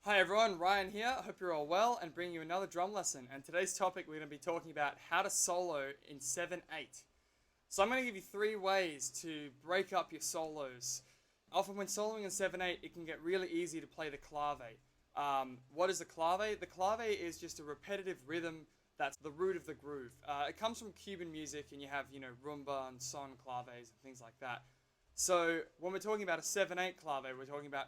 Hi everyone, Ryan here. I hope you're all well and bringing you another drum lesson. And today's topic, we're going to be talking about how to solo in 7/8. So I'm going to give you 3 ways to break up your solos. Often when soloing in 7/8, it can get really easy to play the clave. What is the clave? The clave is just a repetitive rhythm that's the root of the groove. It comes from Cuban music, and you have, rumba and son claves and things like that. So when we're talking about a 7/8 clave, we're talking about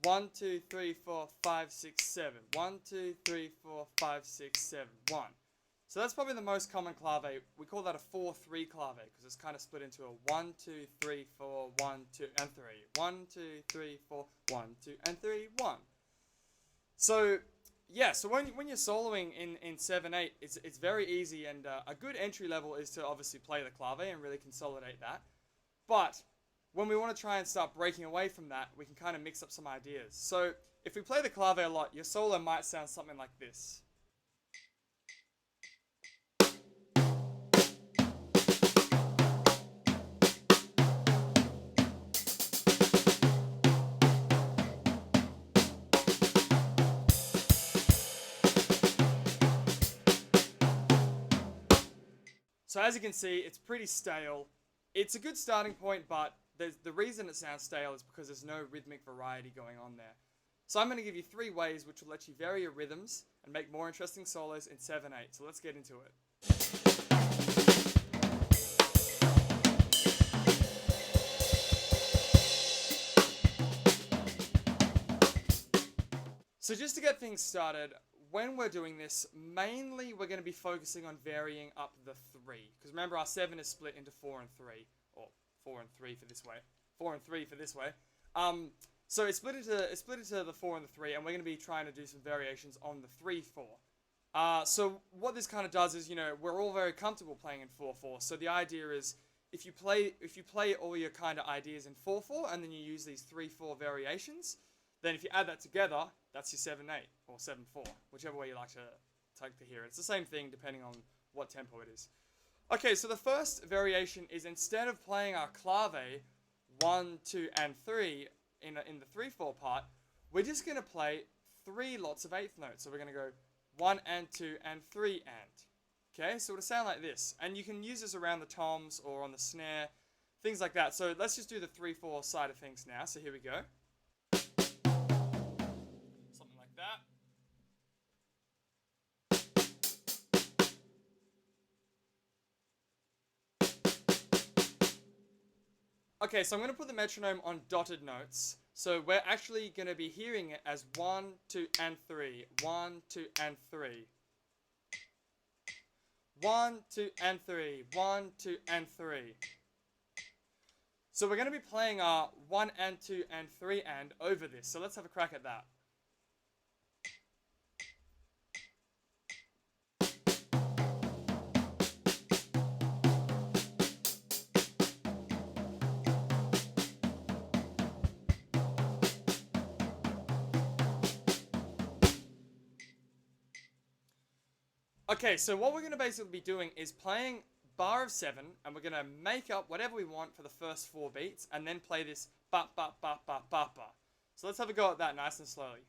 1, 2, 3, 4, 5, 6, 7. 1, 2, 3, 4, 5, 6, 7. 1. So that's probably the most common clave. We call that a 4/3 clave because it's kind of split into a 1, 2, 3, 4, 1, 2, and 3. 1, 2, 3, 4, 1, 2, and 3, 1. So yeah, so when you're soloing in 7/8, it's very easy, and a good entry level is to obviously play the clave and really consolidate that. But when we want to try and start breaking away from that, we can kind of mix up some ideas. So if we play the clave a lot, your solo might sound something like this. So as you can see, it's pretty stale. It's a good starting point, but the reason it sounds stale is because there's no rhythmic variety going on there. So I'm going to give you 3 ways which will let you vary your rhythms and make more interesting solos in 7/8. So let's get into it. So just to get things started, when we're doing this, mainly we're going to be focusing on varying up the 3. Because remember, our 7 is split into 4 and 3. Or 4 and 3 for this way. 4 and 3 for this way. So it's split into the 4 and the 3, and we're going to be trying to do some variations on the 3/4. So what this kind of does is, we're all very comfortable playing in 4/4. So the idea is, if you play all your kind of ideas in 4/4, and then you use these 3/4 variations, then if you add that together, that's your 7/8 or 7/4, whichever way you like to hear it. It's the same thing depending on what tempo it is. Okay, so the first variation is, instead of playing our clave 1, 2, and 3 in the 3/4 part, we're just going to play 3 lots of 8th notes. So we're going to go 1 and 2 and 3 and. Okay, so it'll sound like this. And you can use this around the toms or on the snare, things like that. So let's just do the 3/4 side of things now. So here we go. Something like that. Okay, so I'm going to put the metronome on dotted notes. So we're actually going to be hearing it as 1, 2, and 3. 1, 2, and 3. 1, 2, and 3. 1, 2, and 3. So we're going to be playing our 1 and 2 and 3 and over this. So let's have a crack at that. Okay, so what we're going to basically be doing is playing bar of 7, and we're going to make up whatever we want for the first 4 beats, and then play this ba ba ba ba ba ba. So let's have a go at that nice and slowly.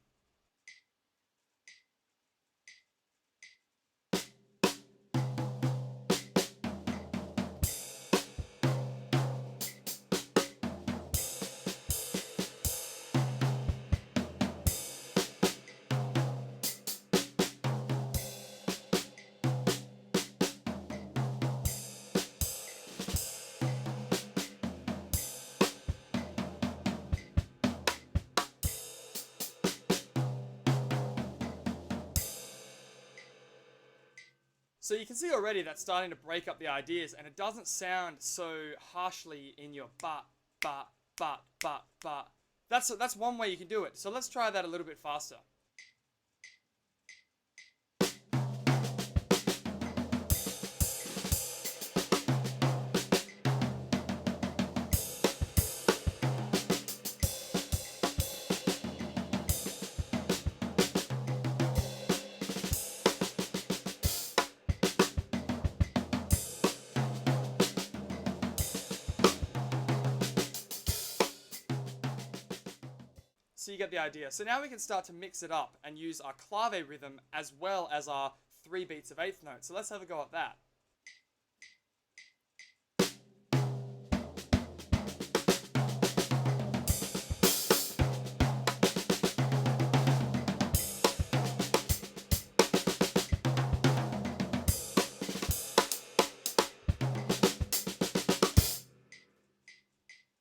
So you can see already that's starting to break up the ideas, and it doesn't sound so harshly in your ba, ba, ba, ba, ba. That's one way you can do it. So let's try that a little bit faster. So So you get the idea. So now we can start to mix it up and use our clave rhythm as well as our 3 beats of eighth note. So let's have a go at that.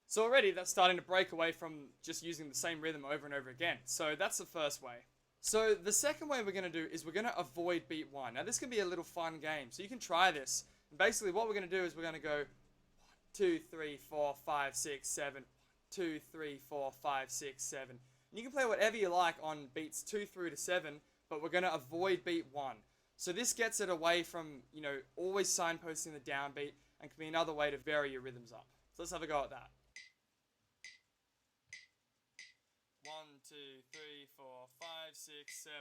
So already that's starting to break away from just using the same rhythm over and over again. So that's the first way. So the second way we're going to do is we're going to avoid beat 1. Now this can be a little fun game, so you can try this. And basically what we're going to do is we're going to go 1, 2, 3, 4, 5, 6, 7, 1, 2, 3, 4, 5, 6, 7. And you can play whatever you like on beats 2 through to 7, but we're going to avoid beat 1. So this gets it away from, always signposting the downbeat, and can be another way to vary your rhythms up. So let's have a go at that. 1, 2, 3, 4, 5, 6, 7.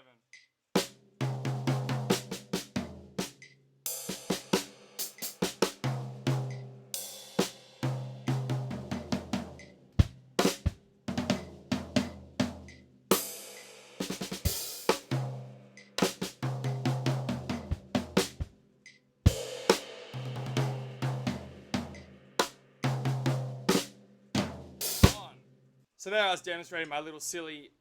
So there I was demonstrating my little silly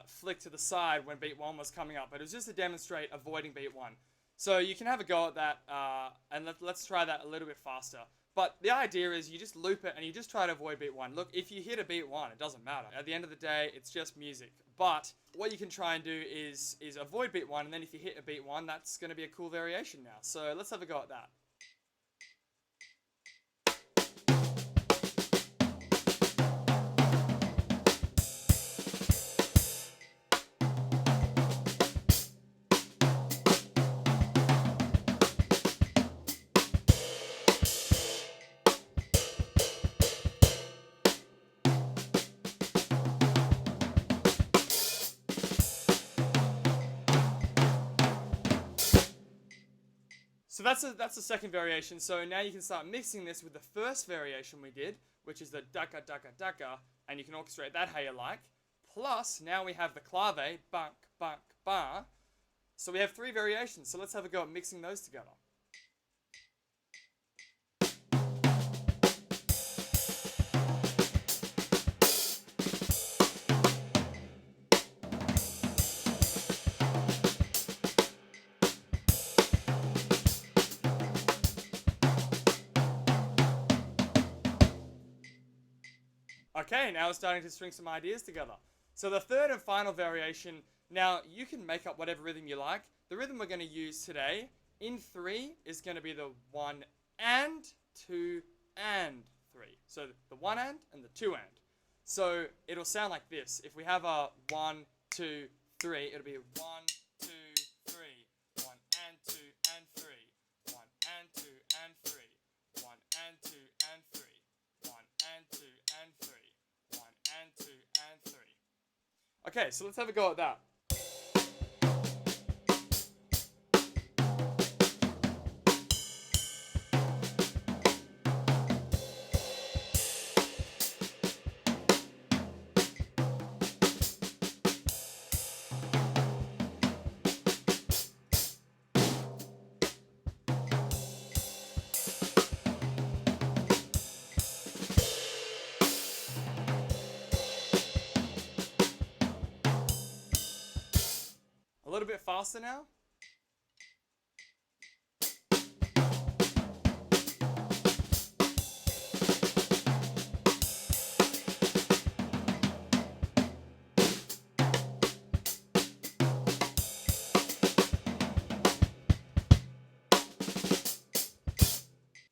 flick to the side when beat 1 was coming up, but it was just to demonstrate avoiding beat 1. So you can have a go at that, and let's try that a little bit faster. But the idea is you just loop it and you just try to avoid beat 1. Look, if you hit a beat 1, it doesn't matter. At the end of the day, it's just music. But what you can try and do is avoid beat 1, and then if you hit a beat 1, that's going to be a cool variation now. So let's have a go at that. So that's the second variation. So now you can start mixing this with the first variation we did, which is the daka daka daka, and you can orchestrate that how you like. Plus, now we have the clave, bunk, bunk, ba. So we have 3 variations. So let's have a go at mixing those together. Okay, now we're starting to string some ideas together. So the third and final variation, now you can make up whatever rhythm you like. The rhythm we're going to use today in 3 is going to be the 1 and 2 and 3. So the 1 and the 2 and. So it'll sound like this. If we have a 1, 2, 3, it'll be 1, 2, 3, 1 and 2 and 3, 1 and 2 and 3, 1 and 2 and 3, 1 and 2 and 3. 1 and 2 and 3. Okay, so let's have a go at that. A little bit faster now.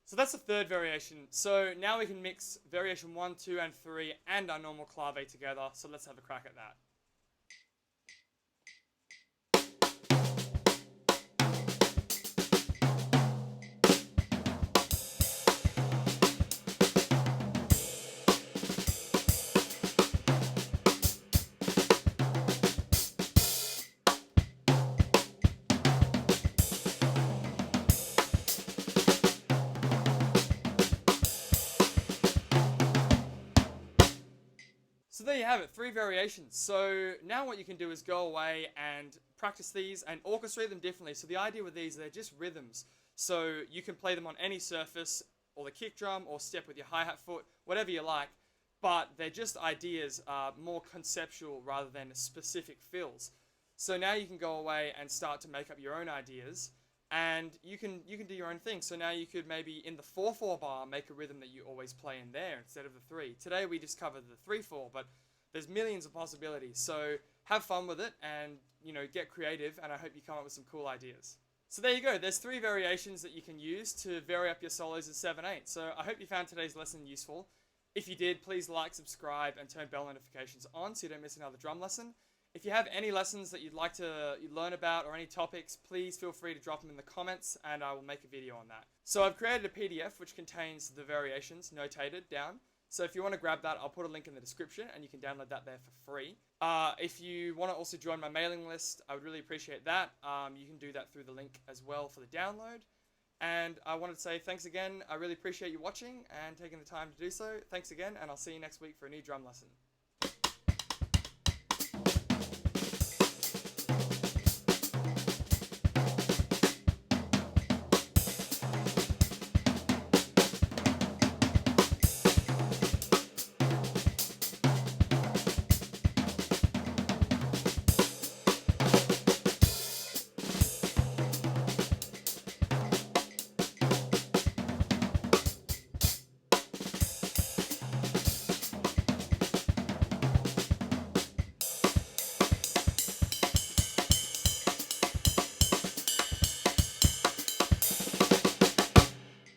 So that's the third variation. So now we can mix variation 1, 2, and 3 and our normal clave together. So let's have a crack at that. So there you have have it, 3 variations. So now what you can do is go away and practice these and orchestrate them differently. So the idea with these, they're just rhythms. So you can play them on any surface, or the kick drum, or step with your hi-hat foot, whatever you like. But they're just ideas, more conceptual rather than specific fills. So now you can go away and start to make up your own ideas, and you can do your own thing. So now you could maybe in the 4/4 bar make a rhythm that you always play in there instead of the 3. Today we just covered the 3/4, but there's millions of possibilities. So have fun with it, and get creative. And I hope you come up with some cool ideas. So there you go. There's 3 variations that you can use to vary up your solos in 7/8. So I hope you found today's lesson useful. If you did, please like, subscribe, and turn bell notifications on so you don't miss another drum lesson. If you have any lessons that you'd like to learn about or any topics, please feel free to drop them in the comments and I will make a video on that. So I've created a PDF which contains the variations notated down. So if you want to grab that, I'll put a link in the description and you can download that there for free. If you want to also join my mailing list, I would really appreciate that. You can do that through the link as well for the download. And I wanted to say thanks again. I really appreciate you watching and taking the time to do so. Thanks again, and I'll see you next week for a new drum lesson.